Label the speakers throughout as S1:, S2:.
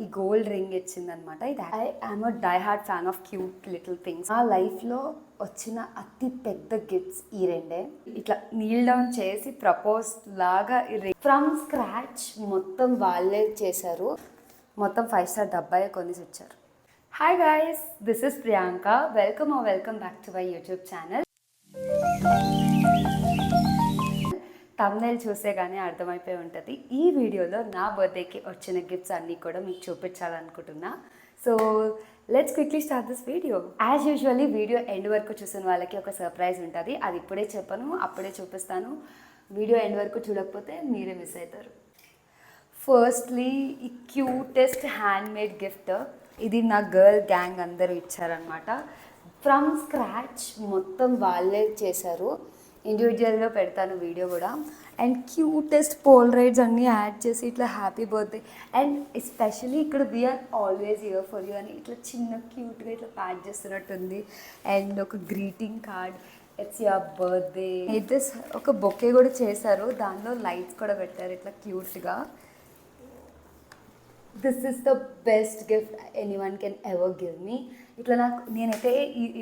S1: ఈ gold ring ఇచ్చిందనమాట. ఇది I'm a die heart fan of cute little things. నా లైఫ్లో వచ్చిన అతి పెద్ద గిఫ్ట్స్ ఈ రెండే. ఇట్లా నీల్ డౌన్ చేసి ప్రపోజ్ లాగా ఫ్రమ్ స్క్రాచ్ మొత్తం వాళ్ళే చేశారు. మొత్తం 5 స్టార్ డబ్బాయే కొనేసి ఇచ్చారు. Hi guys, this is Priyanka. Welcome back to my YouTube channel. Thumbnail చూసే కానీ అర్థమైపోయి ఉంటుంది. ఈ వీడియోలో నా బర్త్డేకి వచ్చిన గిఫ్ట్స్ అన్నీ కూడా మీకు చూపించాలనుకుంటున్నా. So let's quickly start this video. As usually video end వరకు చూసిన వాళ్ళకి ఒక సర్ప్రైజ్ ఉంటుంది. అది ఇప్పుడే చెప్పను, అప్పుడే చూపిస్తాను. వీడియో ఎండ్ వరకు చూడకపోతే మీరే మిస్ అవుతారు. ఫస్ట్లీ ఈ క్యూటెస్ట్ హ్యాండ్ మేడ్ గిఫ్ట్. ఇది నా గర్ల్ గ్యాంగ్ అందరూ ఇచ్చారనమాట. ఫ్రమ్ స్క్రాచ్ మొత్తం వాళ్ళే చేశారు. ఇండివిజువల్గా పెడతాను వీడియో కూడా. అండ్ క్యూటెస్ట్ పోలరైడ్స్ అన్నీ యాడ్ చేసి ఇట్లా హ్యాపీ బర్త్డే అండ్ ఎస్పెషలీ ఇక్కడ we are always here for you అని ఇట్లా చిన్న క్యూట్గా ఇట్లా ప్యాక్ చేస్తున్నట్టుంది. అండ్ ఒక greeting card, it's your birthday. అయితే ఒక బొకే కూడా చేశారు, దానిలో లైట్స్ కూడా పెట్టారు ఇట్లా క్యూట్గా. This is the best gift anyone can ever give me. ఇట్లా నేనైతే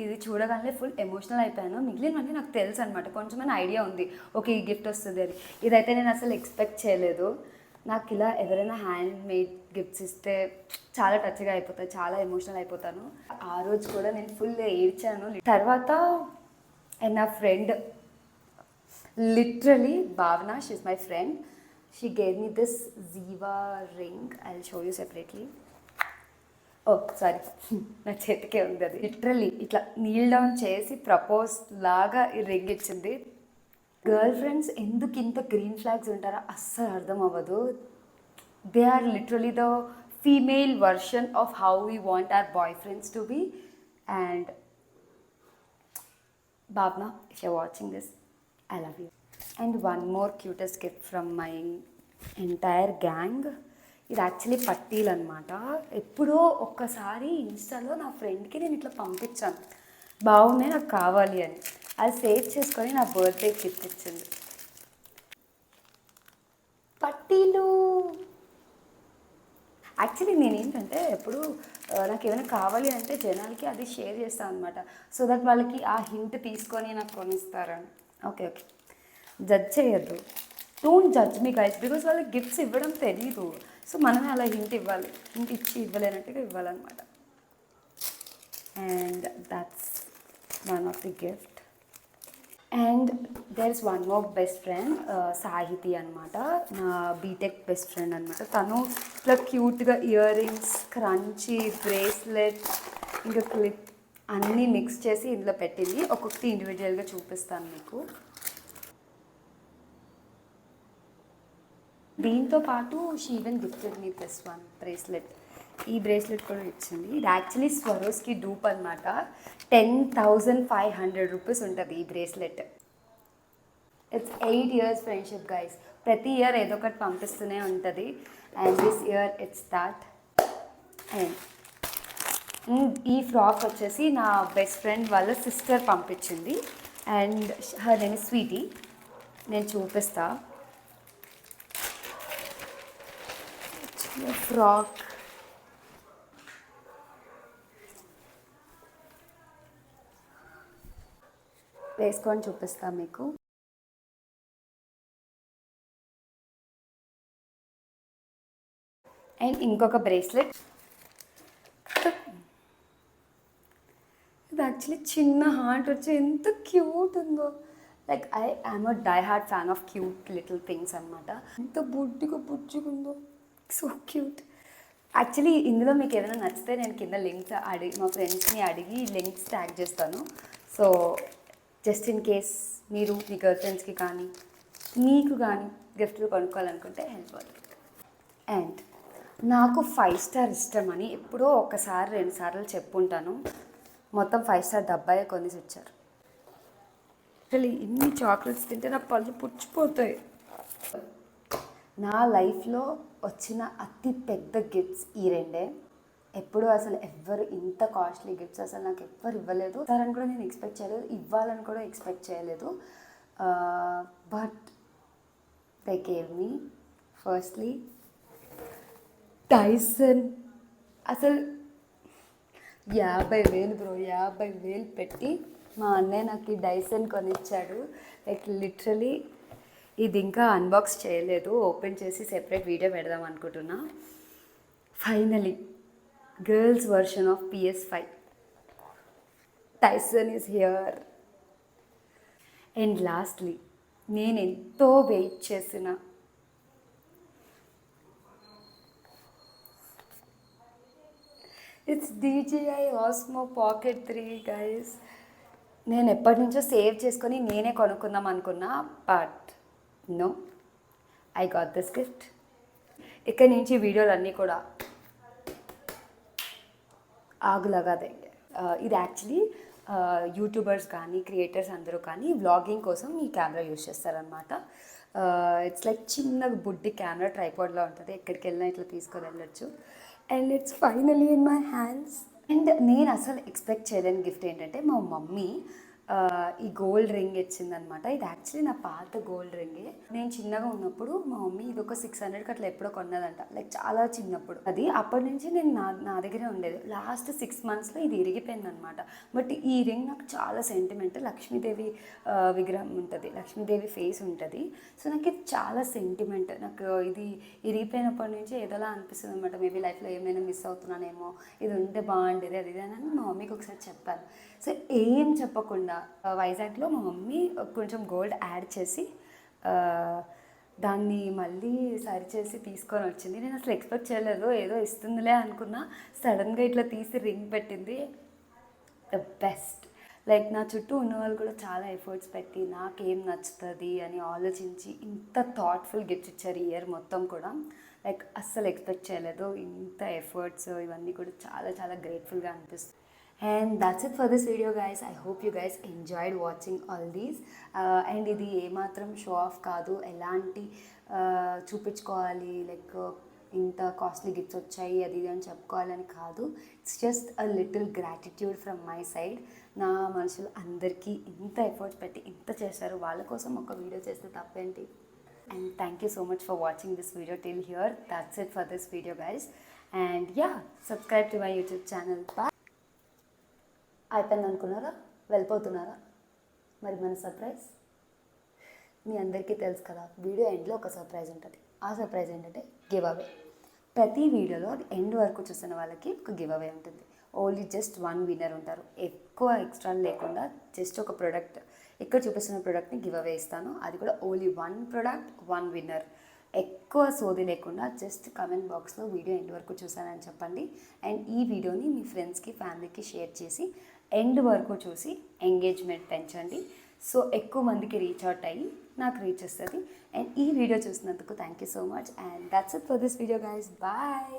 S1: ఇది చూడగానే ఫుల్ ఎమోషనల్ అయిపోయాను. మిగిలినవన్నీ నాకు తెలుసు అనమాట, కొంచెమైనా ఐడియా ఉంది ఓకే ఈ గిఫ్ట్ వస్తుంది అని. ఇదైతే నేను అసలు ఎక్స్పెక్ట్ చేయలేదు. నాకు ఇలా ఎవరైనా హ్యాండ్ మేడ్ గిఫ్ట్స్ ఇస్తే చాలా టచ్గా అయిపోతాను, చాలా ఎమోషనల్ అయిపోతాను. ఆ రోజు కూడా నేను ఫుల్ ఏడ్చాను. తర్వాత నా ఫ్రెండ్, లిటరలీ భావన, she is my friend. She gave me this Ziva ring. I'll show you separately. Oh, sorry. నా చేతికే ఉంది అది. లిటరలీ ఇట్లా నీల్ డౌన్ చేసి ప్రపోజ్ లాగా ఈ రింగ్ ఇచ్చింది. గర్ల్ ఫ్రెండ్స్ ఎందుకు ఇంత గ్రీన్ ఫ్లాగ్స్ ఉంటారో అస్సలు అర్థం అవ్వదు. They are literally the female version of how we want our boyfriends to be. And Bhavna, if you're watching this, I love you. And one more cutest gift from my entire gang. ఇది actually పట్టీలు అనమాట. ఎప్పుడో ఒక్కసారి ఇన్స్టాలో నా ఫ్రెండ్కి నేను ఇట్లా పంపించాను, బాగున్నాయి నాకు కావాలి అని. అది సేవ్ చేసుకొని నా బర్త్డేకి గిఫ్ట్ ఇచ్చింది. పట్టీలు యాక్చువల్లీ నేనేంటంటే ఎప్పుడు నాకు ఏమైనా కావాలి అంటే జనాలకి అది షేర్ చేస్తాను అనమాట, సో దట్ వాళ్ళకి ఆ హింట్ తీసుకొని నాకు కొనిస్తారని. ఓకే, జడ్జ్ చేయొద్దు, don't judge me guys, because వాళ్ళకి గిఫ్ట్స్ ఇవ్వడం తెలీదు. సో మనమే అలా హింట్ ఇవ్వాలి, హింట్ ఇచ్చి ఇవ్వలేనట్టుగా ఇవ్వాలన్నమాట. And that's one of the gift. And there is one more best friend, Sahiti అనమాట, నా బీటెక్ బెస్ట్ ఫ్రెండ్ అనమాట. తను ఇట్లా క్యూట్గా ఇయర్ రింగ్స్, క్రంచీ, బ్రేస్లెట్, ఇంకా క్లిప్ అన్నీ మిక్స్ చేసి ఇందులో పెట్టింది. ఒక్కొక్కటి ఇండివిజువల్గా చూపిస్తాను మీకు. దీంతో పాటు she even gifted me this one bracelet. ఈ బ్రేస్లెట్ కూడా ఇచ్చింది. ఇది యాక్చువల్లీ స్వరోస్కి డూప్ అనమాట. 10,500 రూపీస్ ఉంటుంది ఈ bracelet. It's 8 years friendship guys. ప్రతి ఇయర్ ఏదో ఒకటి పంపిస్తూనే ఉంటుంది. And this year it's that. And ఈ ఫ్రాక్ వచ్చేసి నా బెస్ట్ ఫ్రెండ్ వాళ్ళ సిస్టర్ పంపించింది. And her name is Sweety. నేను చూపిస్తా. ఫ్రాక్ వేసుకొని చూపిస్తా మీకు. అండ్ ఇంకొక బ్రేస్లెట్. ఇది యాక్చువల్లీ చిన్న హార్ట్ వచ్చి ఎంత క్యూట్ ఉందో. Like I am a die heart fan of cute little things అనమాట. ఎంత బుజ్జిగుందో, సో క్యూట్. యాక్చువల్లీ ఇందులో మీకు ఏదైనా నచ్చితే నేను కింద లింక్స్ మా ఫ్రెండ్స్ని అడిగి లింక్స్ ట్యాగ్ చేస్తాను. సో జస్ట్ ఇన్ కేస్ మీరు మీ గర్ల్ ఫ్రెండ్స్కి కానీ మీకు కానీ గిఫ్ట్లు కొనుక్కోవాలనుకుంటే హెల్ప్ అవుతుంది. అండ్ నాకు 5 స్టార్ ఇష్టం అని ఎప్పుడో ఒకసారి 2 సార్లు చెప్పుంటాను. మొత్తం 5 స్టార్ డబ్బాయే కొనేసి వచ్చారు. అసలు ఇన్ని చాక్లెట్స్ తింటే నా పళ్ళు పుచ్చిపోతాయి. నా లైఫ్లో వచ్చిన అతి పెద్ద గిఫ్ట్స్ ఈ రెండే. ఎప్పుడు అసలు ఎవ్వరు ఇంత కాస్ట్లీ గిఫ్ట్స్ అసలు నాకు ఎవ్వరు ఇవ్వలేదు. అని కూడా నేను ఎక్స్పెక్ట్ చేయలేదు, ఇవ్వాలని కూడా ఎక్స్పెక్ట్ చేయలేదు. But they gave me firstly Tyson అసలు 50,000 బ్రో, 50,000 పెట్టి మా అన్నయ్య నాకు ఈ డైసన్ కొనిచ్చాడు. లైక్ లిటరలీ ఇది ఇంకా అన్బాక్స్ చేయలేదు, ఓపెన్ చేసి సెపరేట్ వీడియో పెడదాం అనుకుంటున్నా. Finally girls version of PS5 Tyson is here. And lastly నేను ఎంతో వెయిట్ చేసిన it's DJI Osmo Pocket 3 guys. నేను ఎప్పటి నుంచో సేవ్ చేసుకొని నేనే కొనుక్కుందాం అనుకున్నా, but no, I got this gift. ఇక్కడి నుంచి వీడియోలు అన్నీ కూడా ఆగులగాదే. ఇది యాక్చువల్లీ యూట్యూబర్స్ కానీ క్రియేటర్స్ అందరూ కానీ వ్లాగింగ్ కోసం ఈ కెమెరా యూజ్ చేస్తారనమాట. ఇట్స్ లైక్ చిన్న బుడ్డి కెమెరా, ట్రైపాడ్లో ఉంటుంది, ఎక్కడికి వెళ్ళినా ఇట్లా తీసుకొని వెళ్ళొచ్చు. And it's finally in my hands. And నేను అసలు ఎక్స్పెక్ట్ చేయలేని గిఫ్ట్ ఏంటంటే మా మమ్మీ ఈ గోల్డ్ రింగ్ ఇచ్చిందనమాట. ఇది యాక్చువల్లీ నా పాత గోల్డ్ రింగే. నేను చిన్నగా ఉన్నప్పుడు మా మమ్మీ ఇది ఒక 600కి అట్లా ఎప్పుడో కొన్నదంట, లైక్ చాలా చిన్నప్పుడు. అది అప్పటి నుంచి నేను నా దగ్గరే ఉండేది. లాస్ట్ 6 monthsలో ఇది ఇరిగిపోయింది అనమాట. బట్ ఈ రింగ్ నాకు చాలా సెంటిమెంట్. లక్ష్మీదేవి విగ్రహం ఉంటుంది, లక్ష్మీదేవి ఫేస్ ఉంటుంది. సో నాకు ఇది చాలా సెంటిమెంట్. నాకు ఇది ఇరిగిపోయినప్పటి నుంచి ఏదోలా అనిపిస్తుంది అనమాట. మేబీ లైఫ్లో ఏమైనా మిస్ అవుతున్నానేమో, ఇది ఉంటే బాగుండేది అది అని మా మమ్మీకి ఒకసారి చెప్పాను. సో ఏం చెప్పకుండా వైజాగ్లో మా మమ్మీ కొంచెం గోల్డ్ యాడ్ చేసి దాన్ని మళ్ళీ సరిచేసి తీసుకొని వచ్చింది. నేను అసలు ఎక్స్పెక్ట్ చేయలేదు, ఏదో ఇస్తుందిలే అనుకున్నా. సడన్గా ఇట్లా తీసి రింగ్ పెట్టింది. The best. లైక్ నా చుట్టూ ఉన్న వాళ్ళు కూడా చాలా ఎఫర్ట్స్ పెట్టి నాకేం నచ్చుతుంది అని ఆలోచించి ఇంత థాట్ఫుల్ గిఫ్ట్స్ ఇచ్చారు ఈ ఇయర్ మొత్తం కూడా. లైక్ అస్సలు ఎక్స్పెక్ట్ చేయలేదు. ఇంత ఎఫర్ట్స్ ఇవన్నీ కూడా చాలా చాలా గ్రేట్ఫుల్గా అనిపిస్తుంది. And that's it for this video guys. I hope you guys enjoyed watching all these. And ఇది ఏమాత్రం షో ఆఫ్ కాదు, ఎలాంటి చూపించుకోవాలి లైక్ ఇంత కాస్ట్లీ గిఫ్ట్స్ వచ్చాయి అది ఇది అని చెప్పుకోవాలని కాదు. It's just a little gratitude from my side. నా మనుషులు అందరికీ ఇంత ఎఫర్ట్స్ పెట్టి ఇంత చేశారు, వాళ్ళ కోసం ఒక వీడియో చేస్తే తప్పేంటి. And thank you so much for watching this video till here. That's it for this video guys. And yeah, subscribe to my YouTube channel. Bye. అయిపోయింది అనుకున్నారా, వెళ్ళిపోతున్నారా? మరి మన సర్ప్రైజ్ మీ అందరికీ తెలుసు కదా. వీడియో ఎండ్లో ఒక సర్ప్రైజ్ ఉంటుంది. ఆ సర్ప్రైజ్ ఏంటంటే గివ్ అవే. ప్రతి వీడియోలో ఎండ్ వరకు చూసిన వాళ్ళకి ఒక గివ్ అవే ఉంటుంది. ఓన్లీ జస్ట్ 1 విన్నర్ ఉంటారు. ఎక్కువ ఎక్స్ట్రా లేకుండా జస్ట్ ఒక ప్రోడక్ట్, ఇక్కడ చూపిస్తున్న ప్రోడక్ట్ని గివ్ అవే ఇస్తాను. అది కూడా ఓన్లీ 1 ప్రోడక్ట్ 1 విన్నర్. ఎక్కువ సోది లేకుండా జస్ట్ కమెంట్ బాక్స్లో వీడియో ఎండ్ వరకు చూసానని చెప్పండి. అండ్ ఈ వీడియోని మీ ఫ్రెండ్స్కి ఫ్యామిలీకి షేర్ చేసి ఎండ్ వరకు చూసి ఎంగేజ్మెంట్ పెంచండి. సో ఎక్కువ మందికి రీచ్ అవుట్ అయ్యి నాకు రీచ్ వస్తుంది. అండ్ ఈ వీడియో చూసినందుకు thank you so much. And that's it for this video guys. Bye.